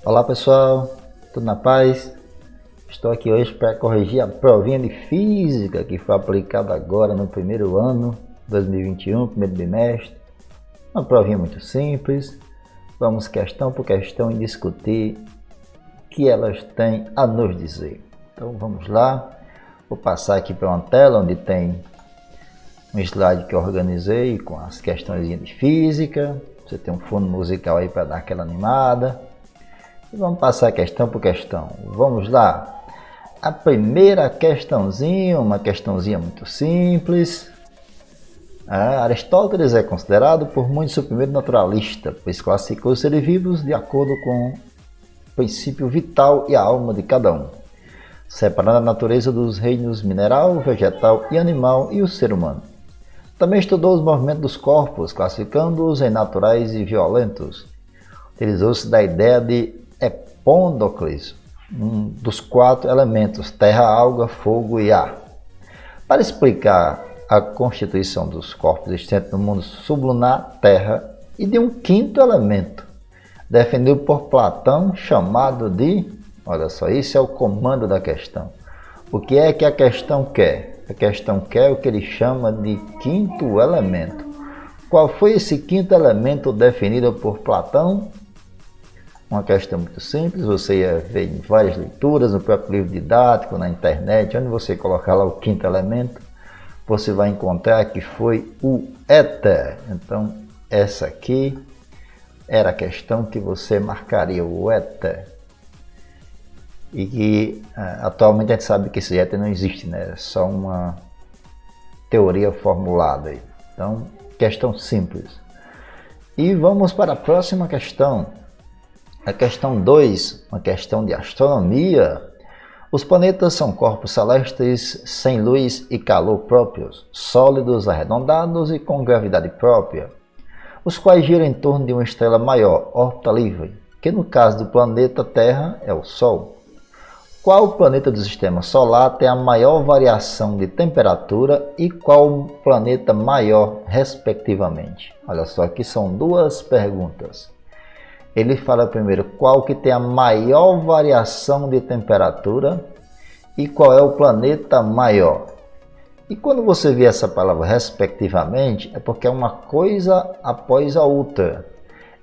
Olá pessoal, tudo na paz? Estou aqui hoje para corrigir a provinha de Física que foi aplicada agora no primeiro ano, 2021, primeiro bimestre. Uma provinha muito simples, vamos questão por questão e discutir o que elas têm a nos dizer. Então vamos lá, vou passar aqui para uma tela onde tem um slide que eu organizei com as questões de Física. Você tem um fundo musical aí para dar aquela animada. E vamos passar questão por questão. Vamos lá. A primeira questãozinha, uma questãozinha muito simples. Aristóteles é considerado por muitos o primeiro naturalista, pois classificou os seres vivos de acordo com o princípio vital e a alma de cada um, separando a natureza dos reinos mineral, vegetal e animal e o ser humano. Também estudou os movimentos dos corpos, classificando-os em naturais e violentos. Utilizou-se da ideia de Empédocles, um dos 4 elementos, terra, água, fogo e ar, para explicar a constituição dos corpos existentes no mundo sublunar, terra, e de um 5º elemento, defendido por Platão, chamado de, olha só, isso é o comando da questão. O que é que a questão quer? A questão quer o que ele chama de 5º elemento. Qual foi esse 5º elemento definido por Platão? Uma questão muito simples, você ia ver em várias leituras, no próprio livro didático, na internet, onde você colocar lá o 5º elemento, você vai encontrar que foi o éter. Então, essa aqui era a questão que você marcaria, o éter. E que atualmente a gente sabe que esse éter não existe, né? É só uma teoria formulada aí. Então, questão simples. E vamos para a próxima questão. A questão 2, uma questão de astronomia. Os planetas são corpos celestes sem luz e calor próprios, sólidos, arredondados e com gravidade própria, os quais giram em torno de uma estrela maior, órbita livre, que no caso do planeta Terra é o Sol. Qual planeta do sistema solar tem a maior variação de temperatura e qual planeta maior, respectivamente? Olha só, aqui são 2 perguntas. Ele fala primeiro qual que tem a maior variação de temperatura e qual é o planeta maior. E quando você vê essa palavra respectivamente, é porque é uma coisa após a outra.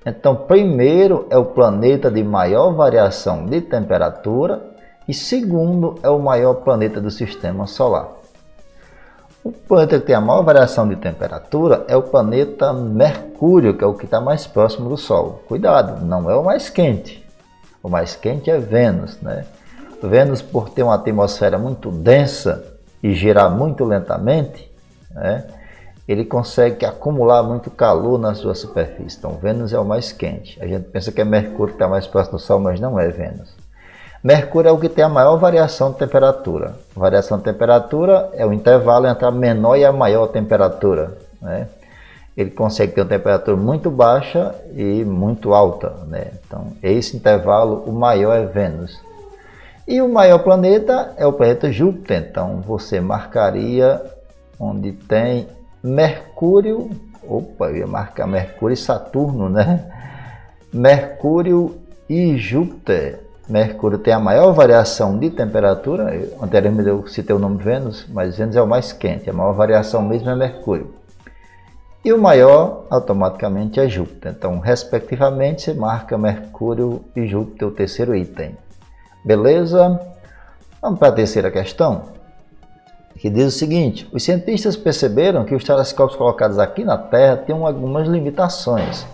Então, primeiro é o planeta de maior variação de temperatura e segundo é o maior planeta do sistema solar. O planeta que tem a maior variação de temperatura é o planeta Mercúrio, que é o que está mais próximo do Sol. Cuidado, não é o mais quente. O mais quente é Vênus, né? Vênus, por ter uma atmosfera muito densa e girar muito lentamente, né? Ele consegue acumular muito calor na sua superfície. Então, Vênus é o mais quente. A gente pensa que é Mercúrio que está mais próximo do Sol, mas não é Vênus. Mercúrio é o que tem a maior variação de temperatura. A variação de temperatura é o intervalo entre a menor e a maior temperatura, né? Ele consegue ter uma temperatura muito baixa e muito alta, né? Então, esse intervalo, o maior é Vênus. E o maior planeta é o planeta Júpiter. Então, você marcaria onde tem Mercúrio. Opa, eu ia marcar Mercúrio e Saturno, né? Mercúrio e Júpiter. Mercúrio tem a maior variação de temperatura, anteriormente eu citei o nome Vênus, mas Vênus é o mais quente, a maior variação mesmo é Mercúrio. E o maior, automaticamente, é Júpiter. Então, respectivamente, você marca Mercúrio e Júpiter, o terceiro item. Beleza? Vamos para a terceira questão, que diz o seguinte: os cientistas perceberam que os telescópios colocados aqui na Terra tinham algumas limitações.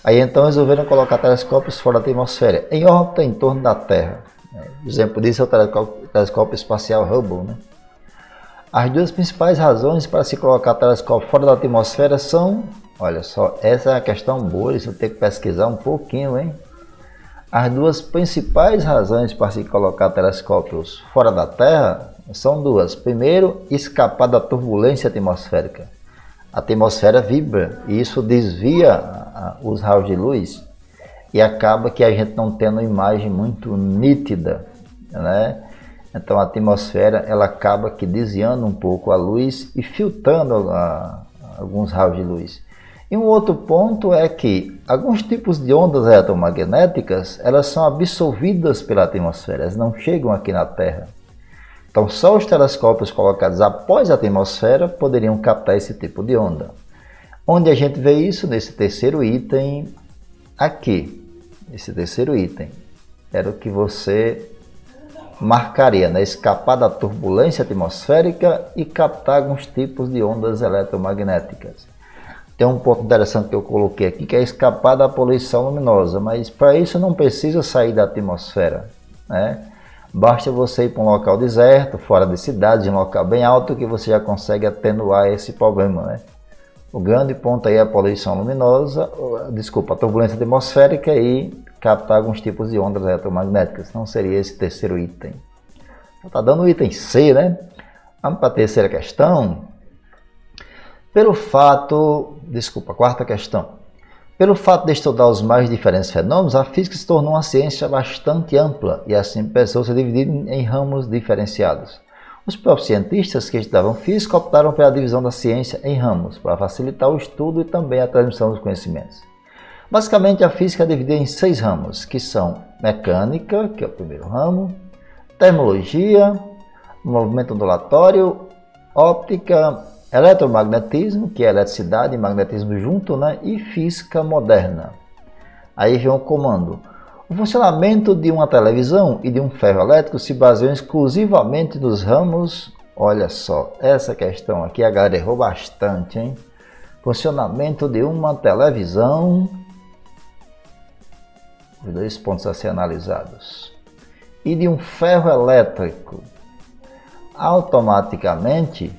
Aí então resolveram colocar telescópios fora da atmosfera, em órbita em torno da Terra. Exemplo disso é o telescópio espacial Hubble, né? As 2 principais razões para se colocar telescópio fora da atmosfera são, olha só, essa é a questão boa, isso eu tenho que pesquisar um pouquinho, hein? As 2 principais razões para se colocar telescópios fora da Terra são 2. Primeiro, escapar da turbulência atmosférica. A atmosfera vibra e isso desvia os raios de luz e acaba que a gente não tendo uma imagem muito nítida, né? Então a atmosfera ela acaba que desviando um pouco a luz e filtrando alguns raios de luz. E um outro ponto é que alguns tipos de ondas eletromagnéticas, elas são absorvidas pela atmosfera, elas não chegam aqui na Terra. Então, só os telescópios colocados após a atmosfera poderiam captar esse tipo de onda. Onde a gente vê isso? Nesse terceiro item aqui. Esse terceiro item era o que você marcaria, né? Escapar da turbulência atmosférica e captar alguns tipos de ondas eletromagnéticas. Tem um ponto interessante que eu coloquei aqui, que é escapar da poluição luminosa, mas para isso não precisa sair da atmosfera, né? Basta você ir para um local deserto, fora de cidade, em um local bem alto, que você já consegue atenuar esse problema, né? O grande ponto aí é a poluição luminosa, desculpa, a turbulência atmosférica e captar alguns tipos de ondas eletromagnéticas. Não seria esse terceiro item. Está dando o item C, né? Vamos para a terceira questão. Quarta questão. Pelo fato de estudar os mais diferentes fenômenos, a física se tornou uma ciência bastante ampla e assim passou a se dividir em ramos diferenciados. Os próprios cientistas que estudavam física optaram pela divisão da ciência em ramos, para facilitar o estudo e também a transmissão dos conhecimentos. Basicamente, a física é dividida em 6 ramos, que são mecânica, que é o primeiro ramo, termologia, movimento ondulatório, óptica, eletromagnetismo, que é eletricidade e magnetismo junto, né? E física moderna. Aí vem o comando. O funcionamento de uma televisão e de um ferro elétrico se baseiam exclusivamente nos ramos. Olha só, essa questão aqui a galera errou bastante, hein? Funcionamento de uma televisão. Os 2 pontos a ser analisados. E de um ferro elétrico. Automaticamente,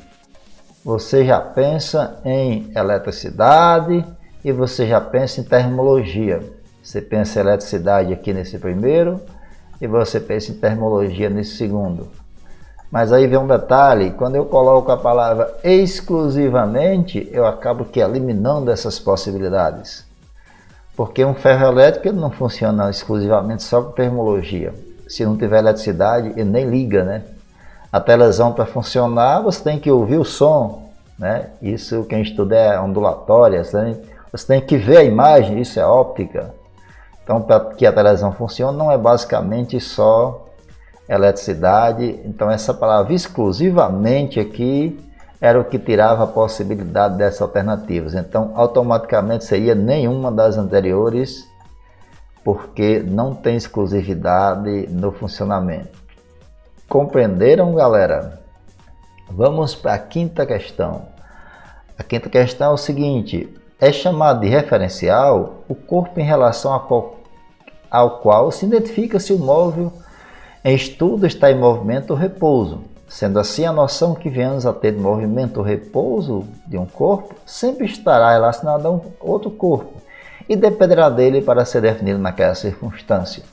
você já pensa em eletricidade e você já pensa em termologia. Você pensa em eletricidade aqui nesse primeiro e você pensa em termologia nesse segundo. Mas aí vem um detalhe, quando eu coloco a palavra exclusivamente, eu acabo que eliminando essas possibilidades. Porque um ferro elétrico não funciona exclusivamente só com termologia. Se não tiver eletricidade, ele nem liga, né? A televisão, para funcionar, você tem que ouvir o som, né? Isso quem estuda é ondulatória, você tem que ver a imagem, isso é óptica. Então, para que a televisão funcione, não é basicamente só eletricidade. Então, essa palavra exclusivamente aqui era o que tirava a possibilidade dessas alternativas. Então, automaticamente seria nenhuma das anteriores, porque não tem exclusividade no funcionamento. Compreenderam, galera? Vamos para a quinta questão. A quinta questão é o seguinte: é chamado de referencial o corpo em relação ao qual se identifica se o móvel em estudo está em movimento ou repouso. Sendo assim, a noção que venhamos a ter de movimento ou repouso de um corpo sempre estará relacionada a um outro corpo e dependerá dele para ser definido naquela circunstância.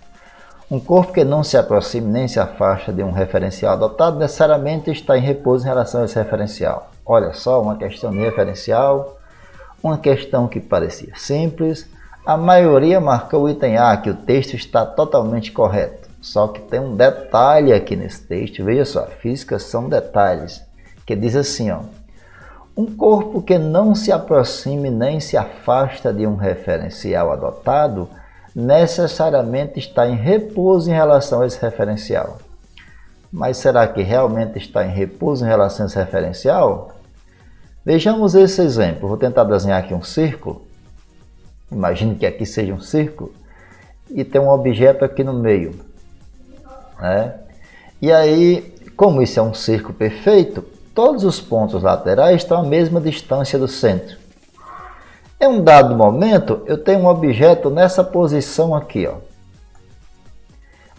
Um corpo que não se aproxime nem se afasta de um referencial adotado necessariamente está em repouso em relação a esse referencial. Olha só, uma questão de referencial, uma questão que parecia simples. A maioria marcou o item A, que o texto está totalmente correto. Só que tem um detalhe aqui nesse texto, veja só, física são detalhes, que diz assim, ó: um corpo que não se aproxime nem se afasta de um referencial adotado necessariamente está em repouso em relação a esse referencial. Mas será que realmente está em repouso em relação a esse referencial? Vejamos esse exemplo. Vou tentar desenhar aqui um círculo. Imagine que aqui seja um círculo e tem um objeto aqui no meio, né? E aí, como isso é um círculo perfeito, todos os pontos laterais estão à mesma distância do centro. Em um dado momento, eu tenho um objeto nessa posição aqui, ó.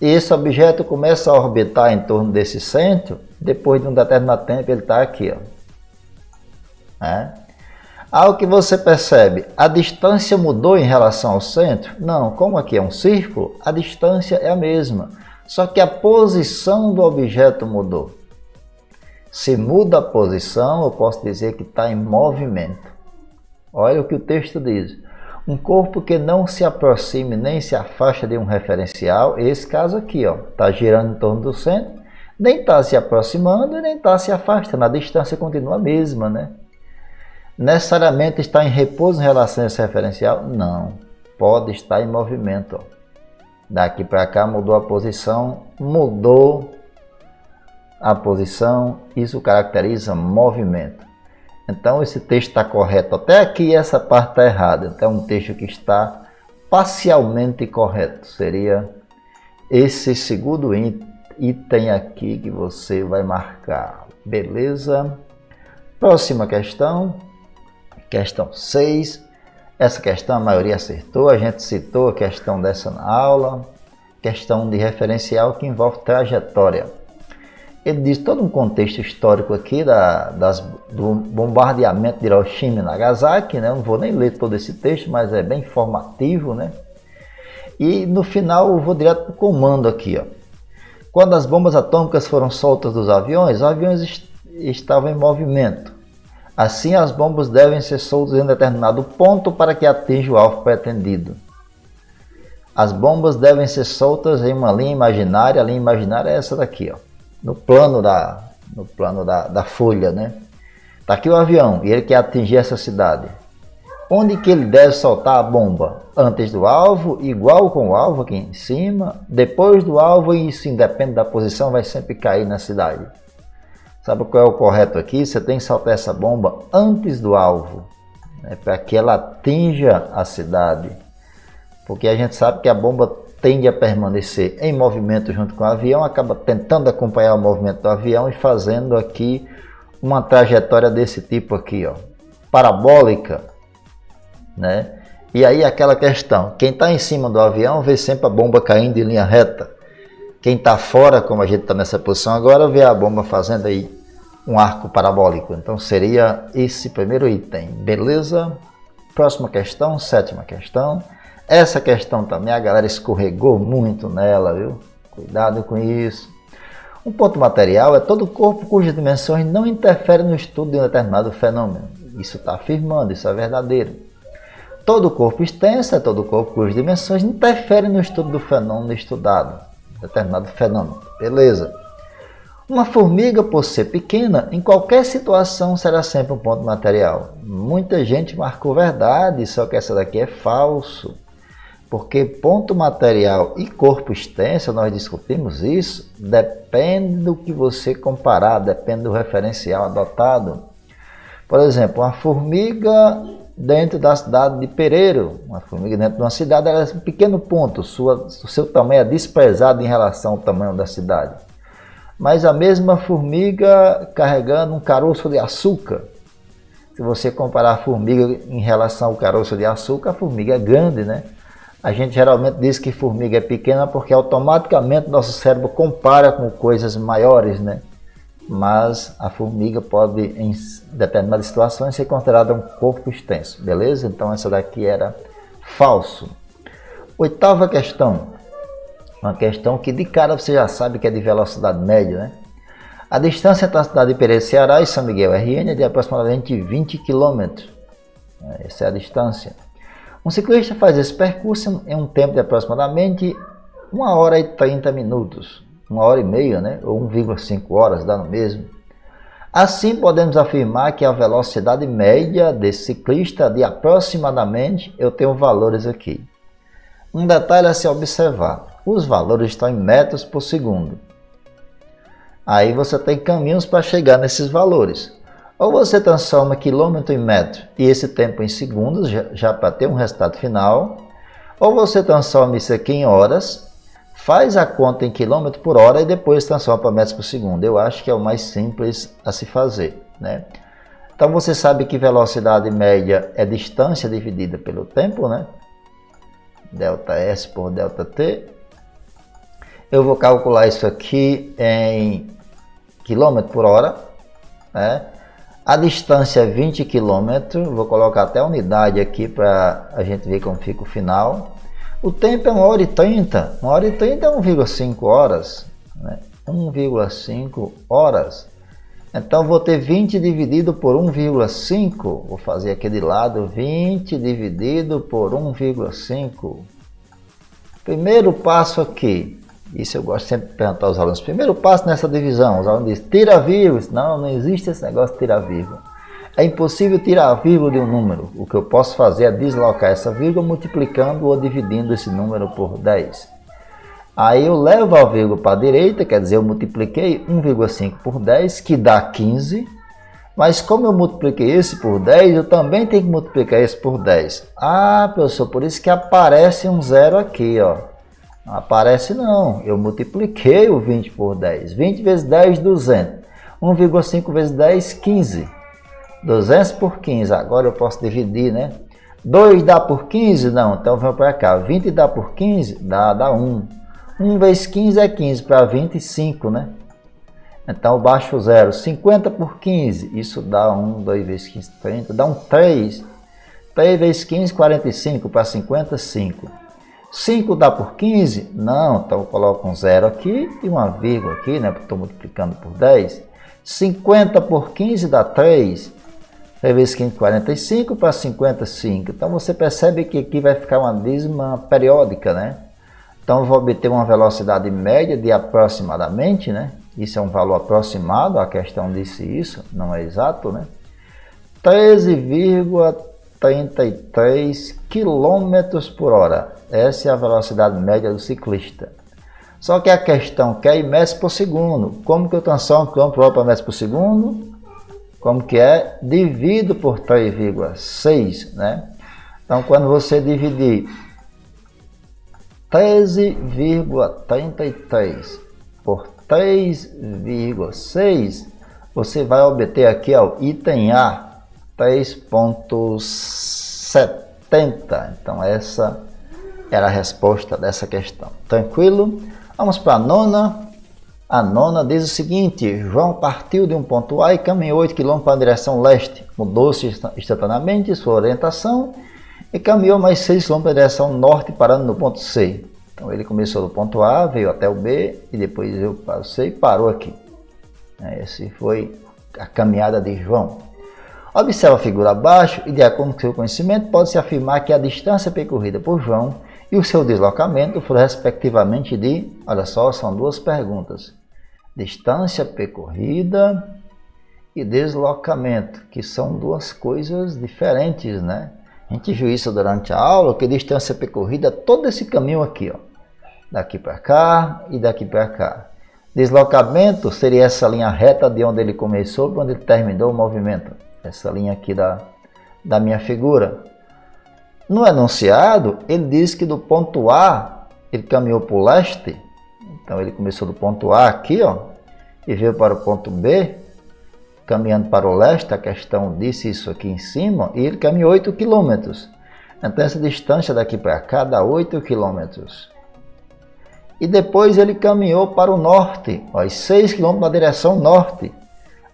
E esse objeto começa a orbitar em torno desse centro, depois de um determinado tempo ele está aqui, ó. Né? Ao que você percebe, a distância mudou em relação ao centro? Não, como aqui é um círculo, a distância é a mesma, só que a posição do objeto mudou. Se muda a posição, eu posso dizer que está em movimento. Olha o que o texto diz: um corpo que não se aproxime nem se afasta de um referencial, esse caso aqui, ó, está girando em torno do centro, nem está se aproximando e nem está se afastando, a distância continua a mesma, né? necessariamente está em repouso em relação a esse referencial? Não, pode estar em movimento. Ó. Daqui para cá mudou a posição, isso caracteriza movimento. Então esse texto está correto, até aqui essa parte está errada, então é um texto que está parcialmente correto, seria esse segundo item aqui que você vai marcar, beleza? Próxima questão, questão 6. Essa questão a maioria acertou, a gente citou a questão dessa na aula, questão de referencial que envolve trajetória. Ele diz todo um contexto histórico aqui do bombardeamento de Hiroshima e Nagasaki, né? Não vou nem ler todo esse texto, mas é bem informativo, né? E no final eu vou direto para o comando aqui, ó. Quando as bombas atômicas foram soltas dos aviões, os aviões estavam em movimento. Assim, as bombas devem ser soltas em determinado ponto para que atinja o alvo pretendido. As bombas devem ser soltas em uma linha imaginária. A linha imaginária é essa daqui, ó, no plano da folha, né? Tá aqui o avião e ele quer atingir essa cidade. Onde que ele deve soltar a bomba? Antes do alvo, igual com o alvo aqui em cima, depois do alvo, e isso independe da posição, vai sempre cair na cidade. Sabe qual é o correto aqui? Você tem que soltar essa bomba antes do alvo, né, para que ela atinja a cidade. Porque a gente sabe que a bomba tende a permanecer em movimento junto com o avião, acaba tentando acompanhar o movimento do avião e fazendo aqui uma trajetória desse tipo aqui, ó, parabólica, né? E aí aquela questão, quem está em cima do avião vê sempre a bomba caindo em linha reta. Quem está fora, como a gente está nessa posição agora, vê a bomba fazendo aí um arco parabólico. Então seria esse primeiro item, beleza? Próxima questão, 7ª questão. Essa questão também a galera escorregou muito nela, viu? Cuidado com isso. Um ponto material é todo corpo cujas dimensões não interferem no estudo de um determinado fenômeno. Isso está afirmando, isso é verdadeiro. Todo corpo extenso é todo corpo cujas dimensões interferem no estudo do fenômeno estudado. Determinado fenômeno, beleza? Uma formiga, por ser pequena, em qualquer situação será sempre um ponto material. Muita gente marcou verdade, só que essa daqui é falso. Porque ponto material e corpo extenso, nós discutimos isso, depende do que você comparar, depende do referencial adotado. Por exemplo, uma formiga dentro da cidade de Pereiro, uma formiga dentro de uma cidade, ela é um pequeno ponto, o seu tamanho é desprezado em relação ao tamanho da cidade. Mas a mesma formiga carregando um caroço de açúcar, se você comparar a formiga em relação ao caroço de açúcar, a formiga é grande, né? A gente geralmente diz que formiga é pequena porque automaticamente nosso cérebro compara com coisas maiores, né? Mas a formiga pode, em determinadas situações, ser considerada um corpo extenso, beleza? Então essa daqui era falso. 8ª questão, uma questão que de cara você já sabe que é de velocidade média, né? A distância entre a cidade de Pereira, Ceará e São Miguel RN é de aproximadamente 20 km. Essa é a distância. Um ciclista faz esse percurso em um tempo de aproximadamente 1 hora e 30 minutos. 1h30, né? Ou 1,5 horas, dá no mesmo. Assim, podemos afirmar que a velocidade média desse ciclista é de aproximadamente, eu tenho valores aqui. Um detalhe a se observar, os valores estão em metros por segundo. Aí você tem caminhos para chegar nesses valores. Ou você transforma quilômetro em metro e esse tempo em segundos, já para ter um resultado final. Ou você transforma isso aqui em horas, faz a conta em quilômetro por hora e depois transforma para metros por segundo. Eu acho que é o mais simples a se fazer, né? Então você sabe que velocidade média é distância dividida pelo tempo, né? ΔS por ΔT. Eu vou calcular isso aqui em quilômetro por hora, né? A distância é 20 km, vou colocar até a unidade aqui para a gente ver como fica o final. O tempo é 1h30, 1h30 é 1,5 horas, né? 1,5 horas. Então vou ter 20 dividido por 1,5, vou fazer aqui de lado, 20 dividido por 1,5. Primeiro passo aqui, isso eu gosto sempre de perguntar aos alunos, primeiro passo nessa divisão, os alunos dizem, tira vírgula, não existe esse negócio de tirar vírgula. É impossível tirar a vírgula de um número. O que eu posso fazer é deslocar essa vírgula multiplicando ou dividindo esse número por 10. Aí eu levo a vírgula para a direita, quer dizer, eu multipliquei 1,5 por 10, que dá 15. Mas como eu multipliquei esse por 10, eu também tenho que multiplicar esse por 10. Ah, professor, por isso que aparece um zero aqui, ó. Não aparece não, eu multipliquei o 20 por 10. 20 vezes 10, 200. 1,5 vezes 10, 15. 200 por 15, agora eu posso dividir, né? 2 dá por 15? Não, então vamos para cá. 20 dá por 15? Dá 1. 1 vezes 15 é 15, para 25, né? Então, baixo o zero. 50 por 15, isso dá 1, 2 vezes 15, 30, dá um 3. 3 vezes 15, 45, para 50, 5. 5 dá por 15? Não, então eu coloco um zero aqui e uma vírgula aqui, né? Porque estou multiplicando por 10. 50 por 15 dá 3. 3 vezes 15, 45, para 55. Então, você percebe que aqui vai ficar uma dízima periódica, né? Então, eu vou obter uma velocidade média de aproximadamente, né? Isso é um valor aproximado, a questão disse isso, não é exato, né? 13,33 km por hora. Essa é a velocidade média do ciclista. Só que a questão quer ir metros por segundo. Como que eu transformo km por hora para metros por segundo? Como que é? Divido por 3,6, né? Então, quando você dividir 13,33 por 3,6, você vai obter aqui, ó, item A, 3,70. Então, essa era a resposta dessa questão. Tranquilo? Vamos para a nona. A nona diz o seguinte: João partiu de um ponto A e caminhou 8 km para a direção leste. Mudou-se instantaneamente sua orientação e caminhou mais 6 km para a direção norte, parando no ponto C. Então ele começou do ponto A, veio até o B e depois veio para o C e parou aqui. Essa foi a caminhada de João. Observe a figura abaixo e, de acordo com seu conhecimento, pode-se afirmar que a distância percorrida por João e o seu deslocamento foram respectivamente de, olha só, são duas perguntas: distância percorrida e deslocamento, que são duas coisas diferentes, né? A gente viu isso durante a aula, que distância percorrida é todo esse caminho aqui, ó, daqui para cá e daqui para cá. Deslocamento seria essa linha reta de onde ele começou para onde ele terminou o movimento. Essa linha aqui da minha figura. No enunciado, ele diz que do ponto A, ele caminhou para o leste. Então, ele começou do ponto A aqui, ó, e veio para o ponto B, caminhando para o leste. A questão disse isso aqui em cima, e ele caminhou 8 km. Então, essa distância daqui para cá dá 8 km. E depois ele caminhou para o norte, ó, 6 km na direção norte.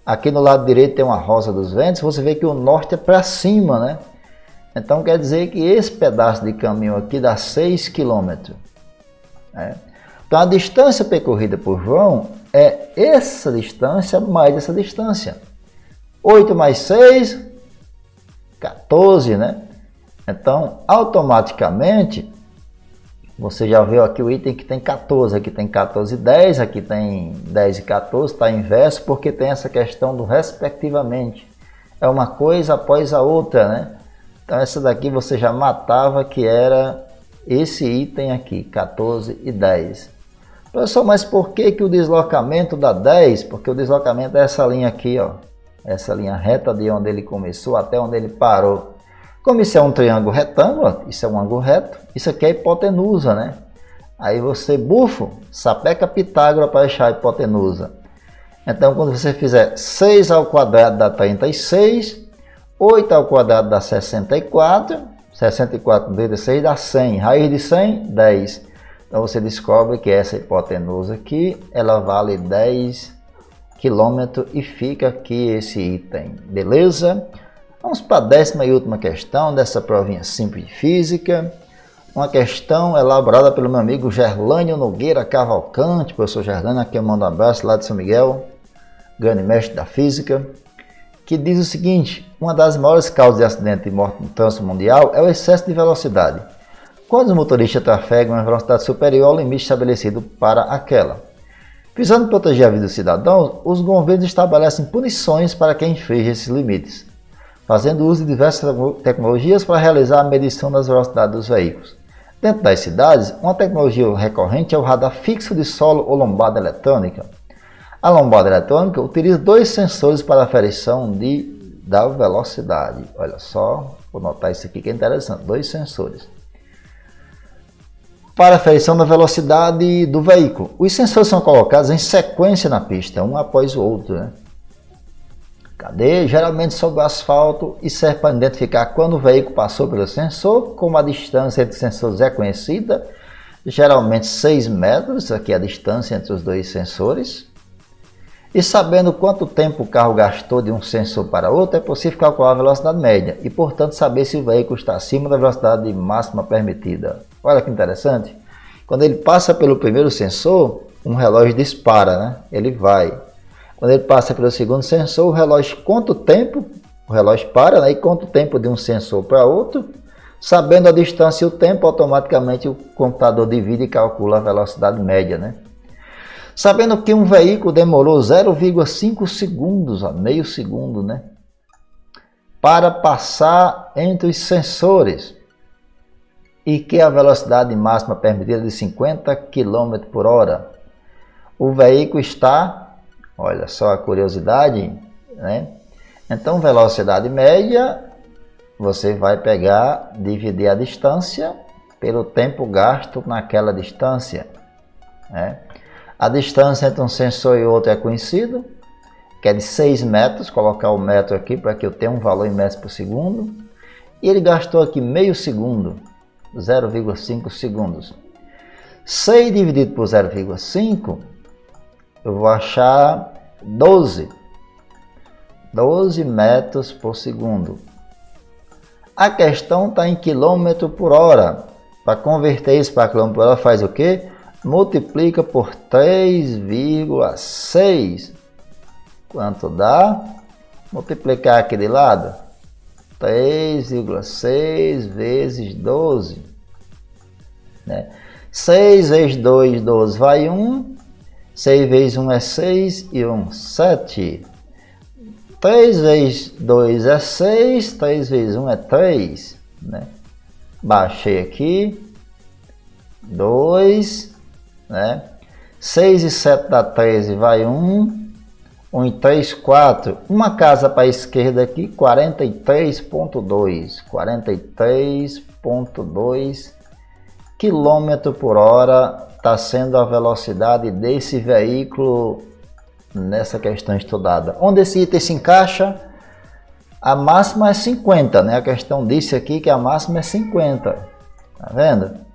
Aqui no lado direito tem uma rosa dos ventos, você vê que o norte é para cima, né? Então quer dizer que esse pedaço de caminho aqui dá 6 km. Né? Então a distância percorrida por João é essa distância mais essa distância. 8 mais 6, 14, né? Então automaticamente, você já viu aqui o item que tem 14, aqui tem 14 e 10, aqui tem 10 e 14, está inverso porque tem essa questão do respectivamente. É uma coisa após a outra, né? Então essa daqui você já matava que era esse item aqui, 14 e 10. Professor, mas por que que o deslocamento dá 10? Porque o deslocamento é essa linha aqui, ó. Essa linha reta de onde ele começou até onde ele parou. Como isso é um triângulo retângulo, isso é um ângulo reto, isso aqui é a hipotenusa, né? Aí você, bufo, sapeca Pitágoras para achar a hipotenusa. Então, quando você fizer 6 ao quadrado dá 36, 8 ao quadrado dá 64, 64 vezes 6 dá 100, raiz de 100, 10. Então, você descobre que essa hipotenusa aqui, ela vale 10 km e fica aqui esse item, beleza? Vamos para a 10ª e última questão dessa provinha simples de física. Uma questão elaborada pelo meu amigo Gerlânio Nogueira Cavalcante. Professor Gerlânio, aqui eu mando um abraço lá de São Miguel, grande mestre da física, que diz o seguinte: uma das maiores causas de acidente e morte no trânsito mundial é o excesso de velocidade. Quando os motoristas trafegam em velocidade superior ao limite estabelecido para aquela. Visando proteger a vida dos cidadãos, os governos estabelecem punições para quem infringe esses limites. fazendo uso de diversas tecnologias para realizar a medição das velocidades dos veículos. Dentro das cidades, uma tecnologia recorrente é o radar fixo de solo ou lombada eletrônica. A lombada eletrônica utiliza dois sensores para a aferição da velocidade. Olha só, vou notar isso aqui que é interessante, dois sensores. Para a aferição da velocidade do veículo. Os sensores são colocados em sequência na pista, um após o outro, né? Geralmente sobre o asfalto e serve para identificar quando o veículo passou pelo sensor, como a distância entre os sensores é conhecida, geralmente 6 metros, aqui é a distância entre os dois sensores. E sabendo quanto tempo o carro gastou de um sensor para outro, é possível calcular a velocidade média e, portanto, saber se o veículo está acima da velocidade máxima permitida. Olha que interessante. Quando ele passa pelo primeiro sensor, um relógio dispara, né? Ele vai. Quando ele passa pelo segundo sensor, o relógio conta o tempo, o relógio para, né? E conta o tempo de um sensor para outro. Sabendo a distância e o tempo, automaticamente o computador divide e calcula a velocidade média, né? Sabendo que um veículo demorou 0,5 segundos, meio segundo, né, para passar entre os sensores e que a velocidade máxima permitida é de 50 km por hora. O veículo está, olha só a curiosidade, né? Então, velocidade média, você vai pegar, dividir a distância pelo tempo gasto naquela distância, né? A distância entre um sensor e outro é conhecido, que é de 6 metros, colocar o metro aqui para que eu tenha um valor em metros por segundo. E ele gastou aqui meio segundo, 0,5 segundos. 6 dividido por 0,5, eu vou achar 12 metros por segundo. A questão está em quilômetro por hora. Para converter isso para quilômetro por hora, faz o quê? Multiplica por 3,6. Quanto dá? Multiplicar aqui de lado. 3,6 vezes 12. Né? 6 vezes 2, 12 vai 1. 6 vezes 1 é 6 e 1, 7. 3 vezes 2 é 6. 3 vezes 1 é 3. Né? Baixei aqui. 2. Né? 6 e 7 dá 13, vai 1. 1 e 3, 4. Uma casa para a esquerda aqui, 43,2. 43,2 km por hora está sendo a velocidade desse veículo nessa questão estudada. Onde esse item se encaixa? A máxima é 50, né? A questão disse aqui que a máxima é 50. Tá vendo?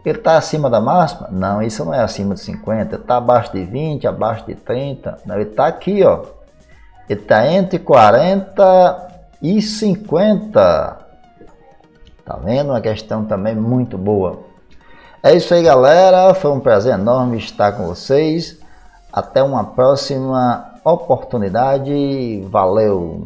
Ele está acima da máxima? Não, isso não é acima de 50. Está abaixo de 20, abaixo de 30. Não, ele está aqui, ó. Ele está entre 40 e 50. Tá vendo? Uma questão também muito boa. É isso aí, galera. Foi um prazer enorme estar com vocês. Até uma próxima oportunidade. Valeu!